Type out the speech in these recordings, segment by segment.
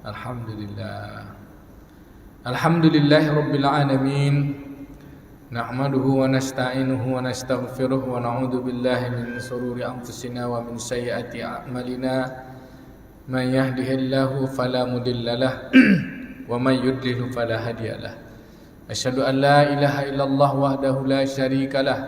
Alhamdulillah. Alhamdulillahi rabbil alamin. Nahmaduhu wa nasta'inuhu wa nastaghfiruh wa na'udzu billahi min shururi anfusina wa min sayyiati a'malina. Man yahdihillahu fala mudhillalah wa man yudlil fala hadiyalah. Asyhadu an la ilaha illallah wahdahu la syarikalah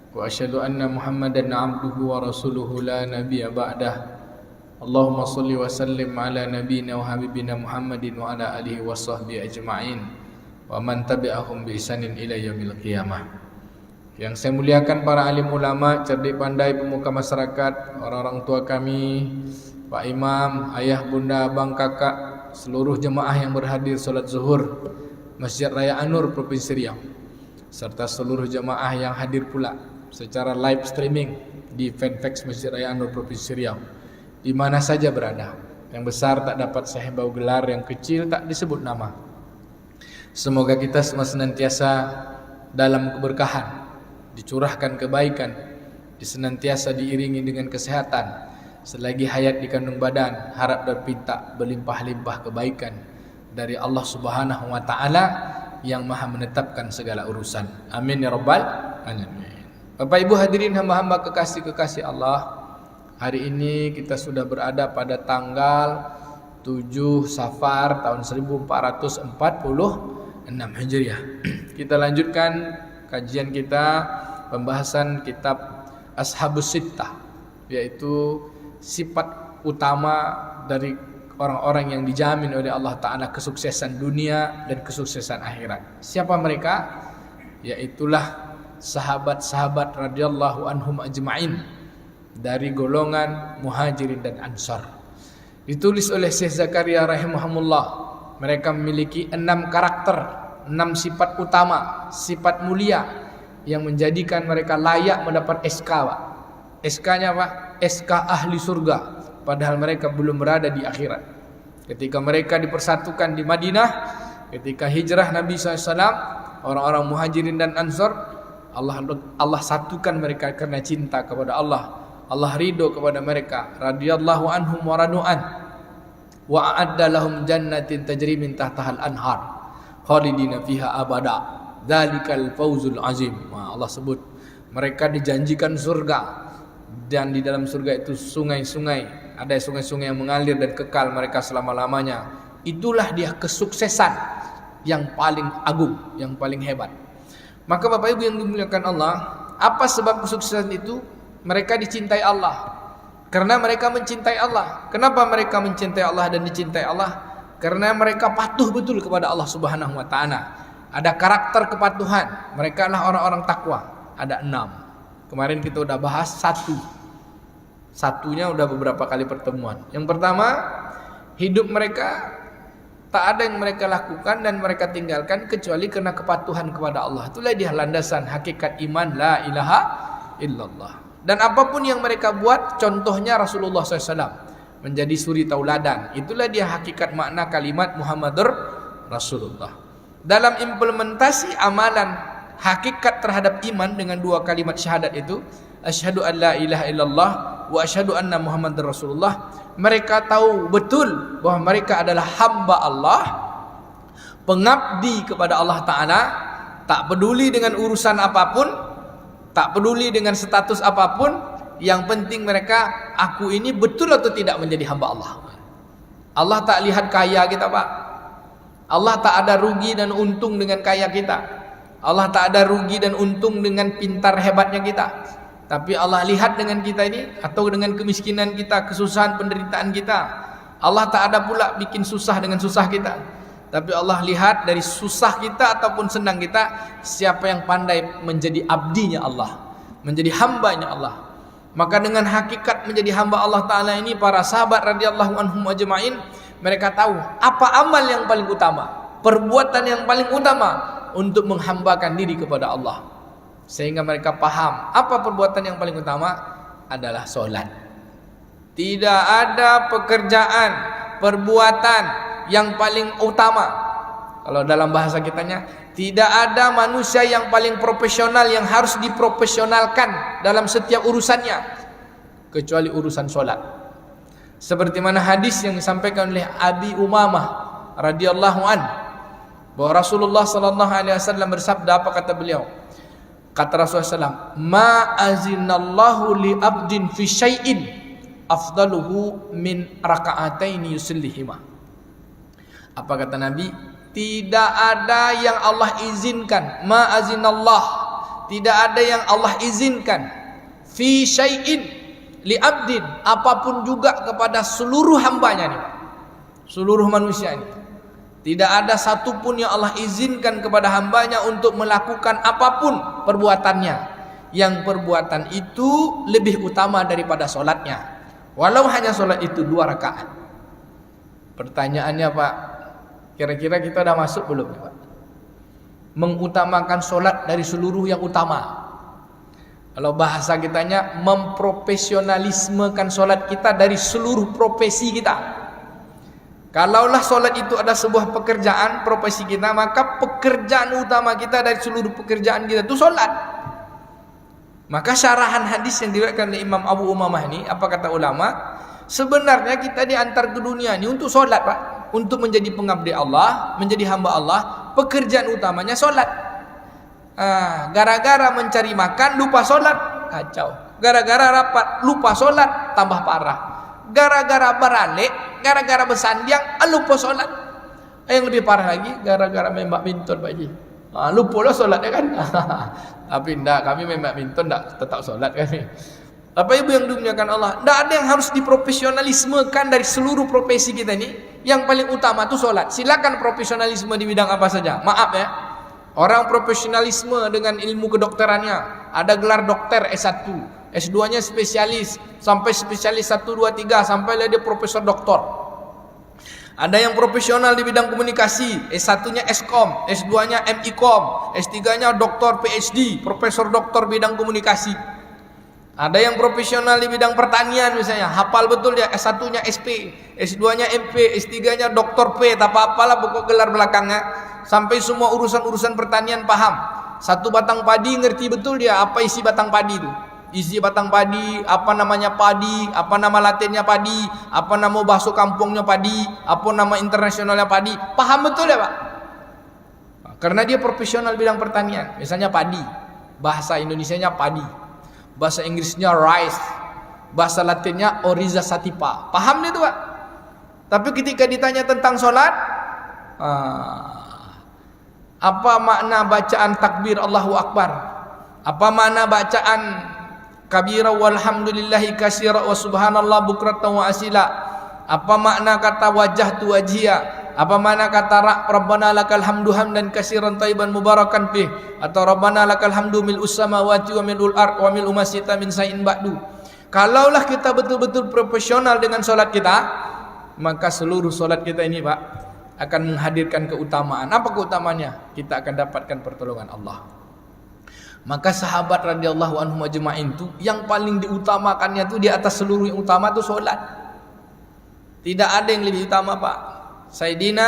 wa asyhadu anna Muhammadan 'abduhu wa rasuluhu la nabiyya ba'dah. Allahumma salli wa sallim ala nabiyyina wa habibina Muhammadin wa ala alihi wa sahbihi ajma'in wa man tabi'ahum bi ihsanin ila yaumil qiyamah. Yang saya muliakan para alim ulama, cerdik pandai pemuka masyarakat, orang-orang tua kami, Pak Imam, ayah, bunda, abang, kakak, seluruh jemaah yang berhadir salat zuhur Masjid Raya An-Nur Provinsi Riau, serta seluruh jemaah yang hadir pula secara live streaming di fanpage Masjid Raya An-Nur Provinsi Riau, di mana saja berada. Yang besar tak dapat saya bau gelar, yang kecil tak disebut nama. Semoga kita semua senantiasa dalam keberkahan, dicurahkan kebaikan, senantiasa diiringi dengan kesehatan. Selagi hayat di kandung badan, harap dan pinta berlimpah-limpah kebaikan dari Allah Subhanahu wa taala yang Maha menetapkan segala urusan. Amin ya rabbal alamin. Bapak Ibu hadirin hamba-hamba kekasih-kekasih Allah, hari ini kita sudah berada pada tanggal 7 Safar tahun 1446 Hijriah. Kita lanjutkan kajian kita, pembahasan kitab Ashabus Sittah, yaitu sifat utama dari orang-orang yang dijamin oleh Allah Ta'ala kesuksesan dunia dan kesuksesan akhirat. Siapa mereka? Yaitulah sahabat-sahabat radhiyallahu anhum ajma'in dari golongan Muhajirin dan Ansar. Ditulis oleh Syekh Zakaria rahimahumullah. Mereka memiliki 6 karakter, 6 sifat utama, sifat mulia yang menjadikan mereka layak mendapat SK, Pak. SK-nya apa? SK ahli surga, padahal mereka belum berada di akhirat. Ketika mereka dipersatukan di Madinah, ketika hijrah Nabi SAW, orang-orang Muhajirin dan Ansar, Allah satukan mereka karena cinta kepada Allah. Allah ridho kepada mereka, radhiyallahu anhum wa radu'an, wa a'adda lahum jannatin tajri min tahtahal anhar khalidina fiha abada dzalikal fawzul azim. Allah sebut mereka dijanjikan surga, dan di dalam surga itu sungai-sungai, ada sungai-sungai yang mengalir dan kekal mereka selama-lamanya. Itulah dia kesuksesan yang paling agung, yang paling hebat. Maka Bapak Ibu yang dimuliakan Allah, apa sebab kesuksesan itu? Mereka dicintai Allah karena mereka mencintai Allah. Kenapa mereka mencintai Allah dan dicintai Allah? Karena mereka patuh betul kepada Allah Subhanahu wa taala. Ada karakter kepatuhan. Mereka adalah orang-orang takwa. Ada 6. Kemarin kita udah bahas 1. Satunya udah beberapa kali pertemuan. Yang pertama, hidup mereka tak ada yang mereka lakukan dan mereka tinggalkan kecuali karena kepatuhan kepada Allah. Itulah dia landasan hakikat iman la ilaha illallah. Dan apapun yang mereka buat, contohnya Rasulullah SAW menjadi suri tauladan. Itulah dia hakikat makna kalimat Muhammadur Rasulullah. Dalam implementasi amalan hakikat terhadap iman dengan 2 kalimat syahadat itu, asyhadu an la ilaha illallah wa asyhadu anna Muhammadur Rasulullah, mereka tahu betul bahwa mereka adalah hamba Allah, pengabdi kepada Allah Ta'ala, tak peduli dengan urusan apapun, tak peduli dengan status apapun. Yang penting mereka, aku ini betul atau tidak menjadi hamba Allah. Allah tak lihat kaya kita, Pak. Allah tak ada rugi dan untung dengan kaya kita. Allah tak ada rugi dan untung dengan pintar hebatnya kita. Tapi Allah lihat dengan kita ini, atau dengan kemiskinan kita, kesusahan penderitaan kita. Allah tak ada pula bikin susah dengan susah kita. Tapi Allah lihat dari susah kita ataupun senang kita, siapa yang pandai menjadi abdinya Allah, menjadi hambanya Allah. Maka dengan hakikat menjadi hamba Allah Ta'ala ini, para sahabat radhiyallahu anhum ajma'in, mereka tahu apa amal yang paling utama, perbuatan yang paling utama untuk menghambakan diri kepada Allah. Sehingga mereka paham apa perbuatan yang paling utama adalah solat. Tidak ada pekerjaan, perbuatan yang paling utama. Kalau dalam bahasa kitanya, tidak ada manusia yang paling profesional yang harus diprofesionalkan dalam setiap urusannya kecuali urusan solat. Seperti mana hadis yang disampaikan oleh Abi Umamah radhiyallahu an, bahwa Rasulullah sallallahu alaihi wasallam bersabda, apa kata beliau? Kata Rasulullah SAW, ma azinallahu li abdin fi syai'in afdaluhu min raka'ataini yusallihima. Apa kata Nabi? Tidak ada yang Allah izinkan, ma azinallah, tidak ada yang Allah izinkan fi syai'in li abdin, apapun juga kepada seluruh hambanya nih, seluruh manusia ini. Tidak ada satupun yang Allah izinkan kepada hambanya untuk melakukan apapun perbuatannya, yang perbuatan itu lebih utama daripada solatnya, walau hanya solat itu 2 rakaat. Pertanyaannya Pak, kira-kira kita udah masuk belum Pak? Mengutamakan solat dari seluruh yang utama. Kalau bahasa kitanya, memprofesionalismekan solat kita dari seluruh profesi kita. Kalaulah solat itu ada sebuah pekerjaan, profesi kita, maka pekerjaan utama kita dari seluruh pekerjaan kita itu solat. Maka syarahan hadis yang diriwayatkan oleh Imam Abu Umamah ini, apa kata ulama? Sebenarnya kita diantar ke dunia ini untuk solat Pak, untuk menjadi pengabdi Allah, menjadi hamba Allah. Pekerjaan utamanya solat. Gara-gara mencari makan lupa solat, kacau. Gara-gara rapat lupa solat, tambah parah. Gara-gara beralek, gara-gara bersandiang, lupa solat. Yang lebih parah lagi, gara-gara main badminton Pak Haji. Lupa lah solatnya kan. Tapi enggak, kami main badminton enggak tetap solat kami. Bapak Ibu yang dimuliakan Allah, enggak ada yang harus diprofesionalismekan dari seluruh profesi kita ini. Yang paling utama itu solat. Silakan profesionalisme di bidang apa saja. Maaf ya, orang profesionalisme dengan ilmu kedokterannya, ada gelar dokter S1, S2-nya spesialis, sampai spesialis 1, 2, 3, sampai dia profesor doktor. Ada yang profesional di bidang komunikasi, S1-nya Skom, S2-nya MIkom, S3-nya doktor PhD, profesor doktor bidang komunikasi. Ada yang profesional di bidang pertanian misalnya, hafal betul dia, S1-nya SP, S2-nya MP, S3-nya doktor P, tak apa-apalah pokok gelar belakangnya. Sampai semua urusan-urusan pertanian paham. Satu batang padi ngerti betul dia apa isi batang padi itu. Isi batang padi, apa namanya padi, apa nama latinnya padi, apa nama bahasa kampungnya padi, apa nama internasionalnya padi. Paham betul ya Pak? Karena dia profesional bidang pertanian. Misalnya padi, bahasa Indonesianya padi, bahasa Inggrisnya rice, bahasa latinnya Oryza sativa. Paham dia tuh Pak? Tapi ketika ditanya tentang sholat, apa makna bacaan takbir Allahu Akbar, apa makna bacaan kabira walhamdulillahi katsira wa subhanallah bukratan wa asila, apa makna kata wajah tu wajhiya, apa makna kata rabbana lakal hamdu hamdan katsiran thayyiban mubarakan fih, atau rabbana lakal hamdu mil'us samawati wa mil'ul ard wa mil'u ma syi'ta min syai'in ba'du. Kalaulah kita betul-betul profesional dengan solat kita, maka seluruh solat kita ini Pak akan menghadirkan keutamaan. Apa keutamaannya? Kita akan dapatkan pertolongan Allah. Maka sahabat radhiyallahu anhum ajma'in itu yang paling diutamakannya itu di atas seluruh yang utama itu solat. Tidak ada yang lebih utama Pak. Sayyidina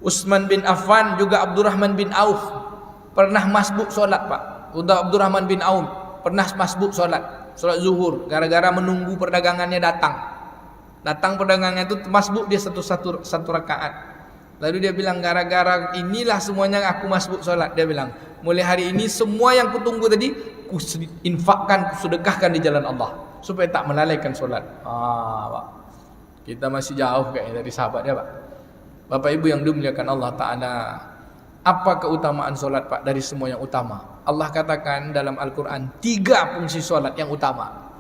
Utsman bin Affan juga Abdurrahman bin Auf pernah masbuk solat Pak. Udah Abdurrahman bin Auf pernah masbuk solat zuhur gara-gara menunggu perdagangannya datang. Datang perdagangannya itu masbuk dia satu rakaat. Lalu dia bilang, gara-gara inilah semuanya aku masbuk solat. Dia bilang, mulai hari ini semua yang kutunggu tadi ku infakkan, ku sedekahkan di jalan Allah supaya tak melalaikan solat. Pak, kita masih jauh kayaknya dari sahabat ya Pak. Bapak Ibu yang dimuliakan Allah Ta'ala, apa keutamaan solat Pak dari semua yang utama? Allah katakan dalam Al-Quran 3 fungsi solat yang utama.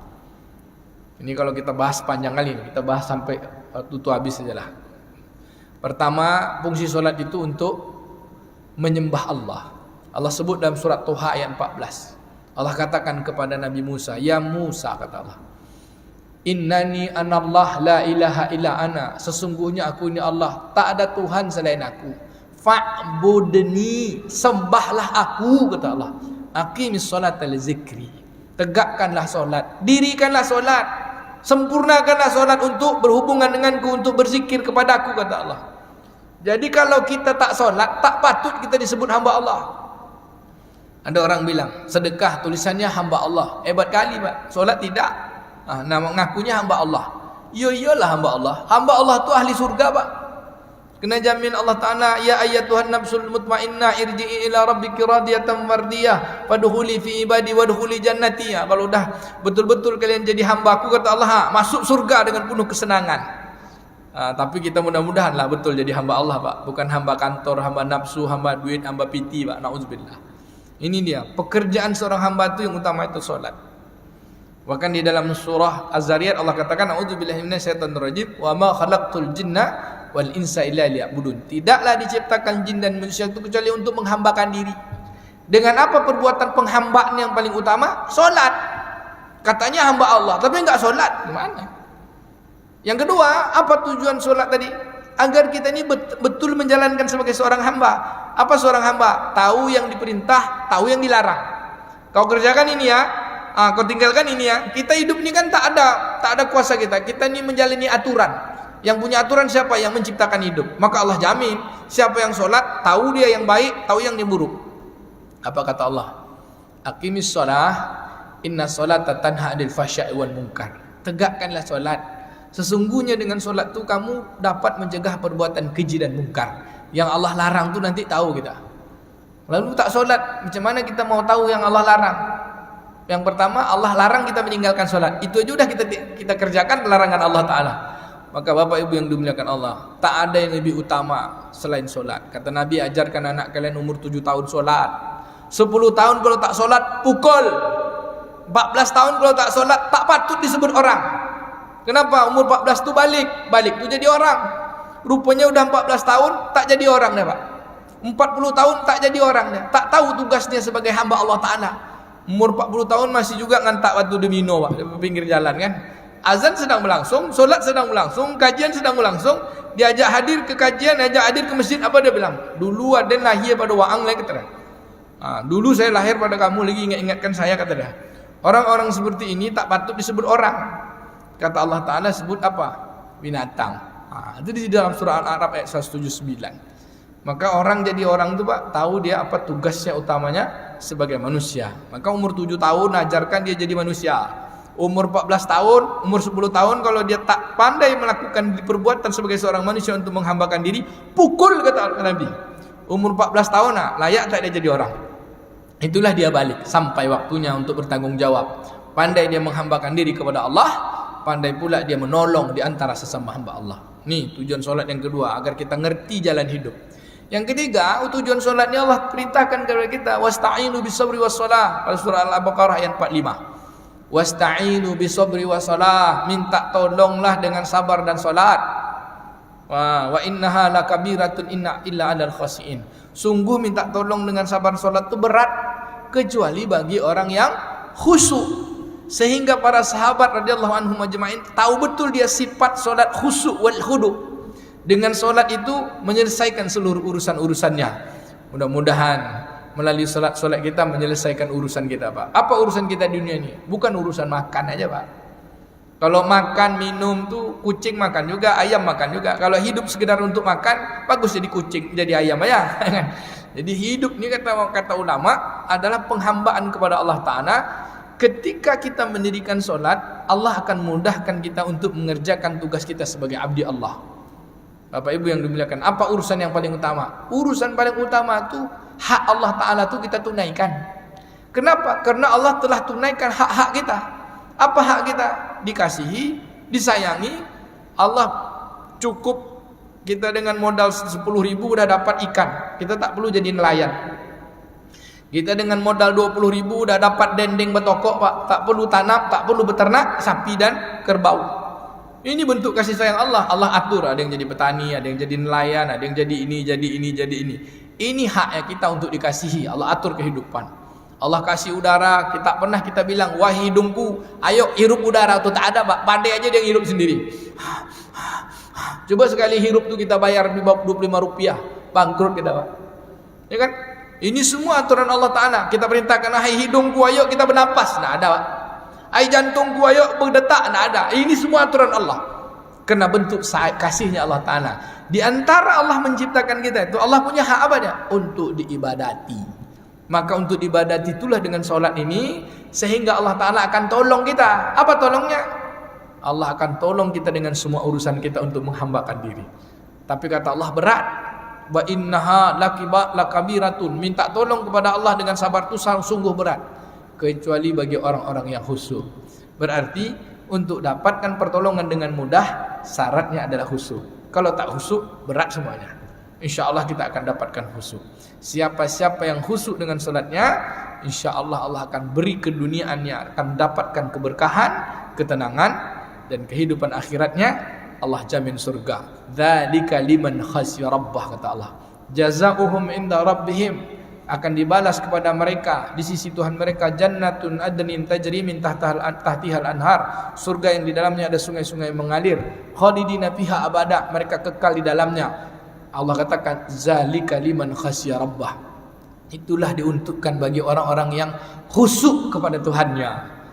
Ini kalau kita bahas panjang kali ini, kita bahas sampai tutup habis sajalah. Pertama, fungsi solat itu untuk menyembah Allah. Allah sebut dalam surat Toha ayat 14. Allah katakan kepada Nabi Musa, ya Musa, kata Allah, innani anallah la ilaha illa ana, sesungguhnya aku ini Allah, tak ada Tuhan selain aku. Fa'budni, sembahlah aku, kata Allah. Aqimis salata li zikri, tegakkanlah solat, dirikanlah solat, sempurnakanlah solat untuk berhubungan denganku, untuk berzikir kepadaku, kata Allah. Jadi kalau kita tak solat, tak patut kita disebut hamba Allah. Ada orang bilang sedekah tulisannya hamba Allah, hebat kali Pak. Solat tidak. Nama ngakunya hamba Allah. Iyalah hamba Allah. Hamba Allah tu ahli surga, Pak. Kena jamin Allah Ta'ala, ya ayyatuhan nafsul mutmainnah irji'i ila rabbiki radiyatan mardiyah fadkhuli fi ibadi wadkhuli jannati. Kalau dah betul-betul kalian jadi hamba-Ku, kata Allah, masuk surga dengan penuh kesenangan. Tapi kita mudah-mudahan lah betul jadi hamba Allah, Pak. Bukan hamba kantor, hamba nafsu, hamba duit, hamba piti, Pak. Na'udzubillah. Ini dia pekerjaan seorang hamba itu yang utama itu solat. Bahkan di dalam surah Az-Zariyat Allah katakan, a'udzubillahi minasyaitonir rajim, wa ma khalaqtul jinna wal insa illa liya'budun. Tidaklah diciptakan jin dan manusia itu kecuali untuk menghambakan diri. Dengan apa perbuatan penghambaan yang paling utama? Solat. Katanya hamba Allah, tapi enggak solat. Gimana? Yang kedua, apa tujuan solat tadi? Agar kita ini betul menjalankan sebagai seorang hamba. Apa seorang hamba? Tahu yang diperintah, tahu yang dilarang. Kau kerjakan ini ya, kau tinggalkan ini ya. Kita hidup ini kan tak ada kuasa kita. Kita ini menjalani aturan. Yang punya aturan siapa? Yang menciptakan hidup. Maka Allah jamin, siapa yang solat, tahu dia yang baik, tahu yang buruk. Apa kata Allah? Aqimis shalah, inna sholata tanha 'anil fahsya'i wal munkar. Tegakkanlah solat. Sesungguhnya dengan solat tu kamu dapat mencegah perbuatan keji dan munkar. Yang Allah larang tu nanti tahu kita. Lalu tak solat, macam mana kita mau tahu yang Allah larang? Yang pertama, Allah larang kita meninggalkan solat. Itu aja udah kita kerjakan larangan Allah Ta'ala. Maka Bapak Ibu yang dimuliakan Allah, tak ada yang lebih utama selain solat. Kata Nabi, ajarkan anak kalian umur 7 tahun solat. 10 tahun kalau tak solat, pukul. 14 tahun kalau tak solat, tak patut disebut orang. Kenapa? Umur 14 tu balik tu jadi orang. Rupanya udah 14 tahun tak jadi orang dah, Pak. 40 tahun tak jadi orang dah. Tak tahu tugasnya sebagai hamba Allah Ta'ala. Umur 40 tahun masih juga ngantak batu domino, Pak, di pinggir jalan kan. Azan sedang berlangsung, solat sedang berlangsung, kajian sedang berlangsung, diajak hadir ke kajian, diajak hadir ke masjid, apa dia bilang? Dulu ada lahir pada waang lagi, kata dia. Dulu saya lahir pada kamu lagi ingat-ingatkan saya, kata dia. Orang-orang seperti ini tak patut disebut orang. Kata Allah Ta'ala, sebut apa? Binatang. Itu di dalam surah Al-A'raf ayat 179. Maka orang jadi orang itu, Pak, tahu dia apa tugasnya utamanya sebagai manusia. Maka umur 7 tahun ajarkan dia jadi manusia. Umur 14 tahun, umur 10 tahun kalau dia tak pandai melakukan perbuatan sebagai seorang manusia untuk menghambakan diri, pukul, kata Nabi. Umur 14 tahun layak tak dia jadi orang. Itulah dia balik sampai waktunya untuk bertanggung jawab. Pandai dia menghambakan diri kepada Allah, pandai pula dia menolong di antara sesama hamba Allah. Nih tujuan solat yang kedua, agar kita ngerti jalan hidup. Yang ketiga, tujuan solat ini Allah perintahkan kepada kita, wasta'inu bisabri wassalah, pada surah Al-Baqarah ayat 45. Wasta'inu bisabri wassalah, minta tolonglah dengan sabar dan solat. Wa innaha lakabiratun illa 'alal khashiin. Sungguh minta tolong dengan sabar solat itu berat, kecuali bagi orang yang khusyuk. Sehingga para sahabat radhiyallahu anhum ajma'in tahu betul dia sifat solat khusyuk wal khudu'. Dengan solat itu menyelesaikan seluruh urusan-urusannya. Mudah-mudahan melalui solat kita menyelesaikan urusan kita, Pak. Apa urusan kita di dunia ini? Bukan urusan makan aja, Pak. Kalau makan, minum tuh kucing makan juga, ayam makan juga. Kalau hidup sekedar untuk makan, bagus jadi kucing, jadi ayam aja. Jadi hidup ini kata ulama adalah penghambaan kepada Allah Ta'ala. Ketika kita mendirikan solat, Allah akan mudahkan kita untuk mengerjakan tugas kita sebagai abdi Allah. Bapak Ibu yang dimuliakan, apa urusan yang paling utama? Urusan paling utama itu hak Allah Ta'ala itu kita tunaikan. Kenapa? Karena Allah telah tunaikan hak-hak kita. Apa hak kita? Dikasihi, disayangi. Allah cukup kita dengan modal 10.000 udah dapat ikan. Kita tak perlu jadi nelayan. Kita dengan modal 20.000 udah dapat dendeng betokok, Pak. Tak perlu tanam, tak perlu beternak sapi dan kerbau. Ini bentuk kasih sayang Allah. Allah atur, ada yang jadi petani, ada yang jadi nelayan, ada yang jadi ini, jadi ini, jadi ini. Ini haknya kita untuk dikasihi. Allah atur kehidupan. Allah kasih udara, pernah kita bilang, wah hidungku, ayo hirup udara. Itu tak ada, Pak. Pandai aja dia hirup sendiri. Coba sekali hirup tuh kita bayar 25 rupiah, bangkrut kita, Pak. Ya kan? Ini semua aturan Allah Ta'ala. Kita perintahkan, hai hidungku, ayo kita bernapas. Nah ada, Pak. Hai jantungku, ayo berdetak. Nah ada. Ini semua aturan Allah. Kena bentuk kasihnya Allah Ta'ala. Di antara Allah menciptakan kita itu, Allah punya hak apa dia? Untuk diibadati. Maka untuk ibadati itulah dengan solat ini, sehingga Allah Ta'ala akan tolong kita. Apa tolongnya? Allah akan tolong kita dengan semua urusan kita untuk menghambakan diri. Tapi kata Allah berat. Wa innaha lakabiratun. Minta tolong kepada Allah dengan sabar itu sungguh berat. Kecuali bagi orang-orang yang khusyuk. Berarti untuk dapatkan pertolongan dengan mudah, syaratnya adalah khusyuk. Kalau tak khusyuk, berat semuanya. Insya Allah kita akan dapatkan khusyuk. Siapa-siapa yang khusyuk dengan salatnya, insya Allah Allah akan beri keduniaannya, akan dapatkan keberkahan, ketenangan, dan kehidupan akhiratnya. Allah jamin surga. Dzalika liman khasya rabbah, kata Allah. Jazaohum inda rabbihim, akan dibalas kepada mereka di sisi Tuhan mereka, jannatun adnin tajri min tahtihal anhar, surga yang di dalamnya ada sungai-sungai mengalir, khalidina fiha abada, mereka kekal di dalamnya. Allah katakan zalika liman khasya rabbah, itulah diuntukkan bagi orang-orang yang khusyuk kepada Tuhannya.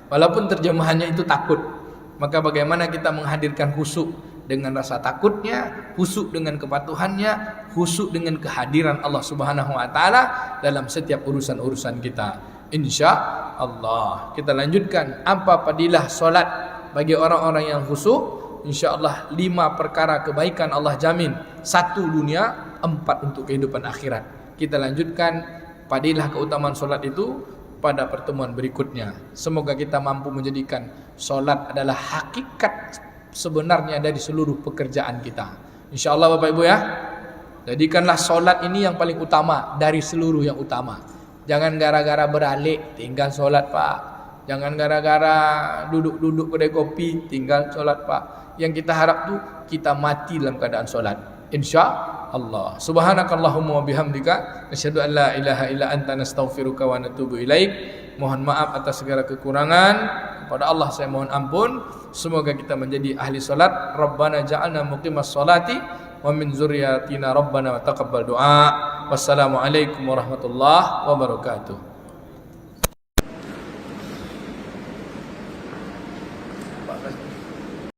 Walaupun terjemahannya itu takut, maka bagaimana kita menghadirkan khusyuk dengan rasa takutnya, khusyuk dengan kepatuhannya, khusyuk dengan kehadiran Allah Subhanahu wa taala dalam setiap urusan-urusan kita. Insya Allah. Kita lanjutkan apa fadilah solat bagi orang-orang yang khusyuk. Insya Allah 5 perkara kebaikan Allah jamin. 1 dunia, 4 untuk kehidupan akhirat. Kita lanjutkan fadilah keutamaan solat itu pada pertemuan berikutnya. Semoga kita mampu menjadikan solat adalah hakikat sebenarnya dari seluruh pekerjaan kita. Insya Allah Bapak Ibu ya. Jadikanlah solat ini yang paling utama dari seluruh yang utama. Jangan gara-gara beralik tinggal solat Pak. Jangan gara-gara duduk-duduk kedai kopi tinggal solat Pak. Yang kita harap tuh kita mati dalam keadaan solat. Insya Allah. Subhanakallahumma wa bihamdika asyhadu an la ilaha illa anta nastaghfiruka wa natubu ilaik. Mohon maaf atas segala kekurangan. Kepada Allah saya mohon ampun. Semoga kita menjadi ahli salat. Rabbana ja'alna muqimas salati wa min dzurriyyatina rabbana wa taqabbal du'a. Wassalamualaikum warahmatullahi wabarakatuh. Pak